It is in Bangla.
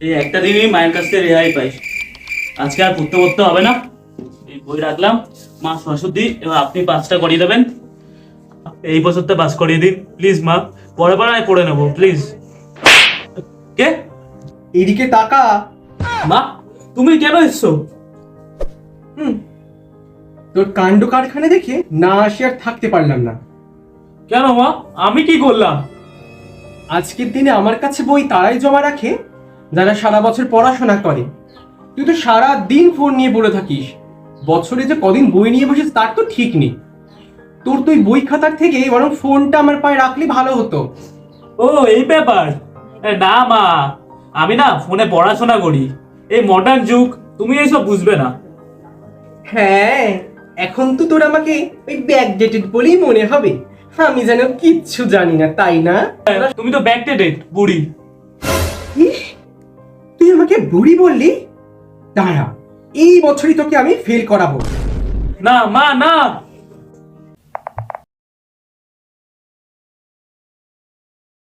এই একটা দিনই মায়ের কাছ থেকে রেহাই পাই। আজকে আর পড়তে পড়তে হবে না। এই বই রাখলাম। মা সরস্বতী, এবার আপনি পাসটা করিয়ে দেবেন। এই বছরটা পাস করিয়ে দিন প্লিজ মা। পরে পরে আমি পড়ে নেবো প্লিজ। কে? এদিকে তাকা। মা, তুমি কেন এসছো? তোর কাণ্ড কারখানা দেখে না আসি আর থাকতে পারলাম না। কেন মা, আমি কি করলাম? আজকের দিনে আমার কাছে বই তারাই জমা রাখে যারা সারা বছর পড়াশোনা করে। তুই তো সারা দিন ফোন নিয়ে পড়ে থাকিস। বছরে যে কদিন বই নিয়ে বসিস তার তো ঠিক নেই। তোর তুই বই খাতার থেকে বরং ফোনটা আমার পায়ে রাখলে ভালো হতো। ও এই ব্যাপার। না মা, আমি না ফোনে পড়াশোনা করি। এই মডার্ন যুগ, তুমি এইসব বুঝবে না। হ্যাঁ, এখন তো তোর আমাকে ওই ব্যাকডেটেড বলেই মনে হবে। আমি যেন কিচ্ছু জানি না, তাই না? তুমি তো ব্যাকডেটেড বুড়ি। ইস, তুই আমাকে বুড়ি বললি? দাঁড়া, এই বছরই তোকে আমি ফেল করাবো। না মা, না।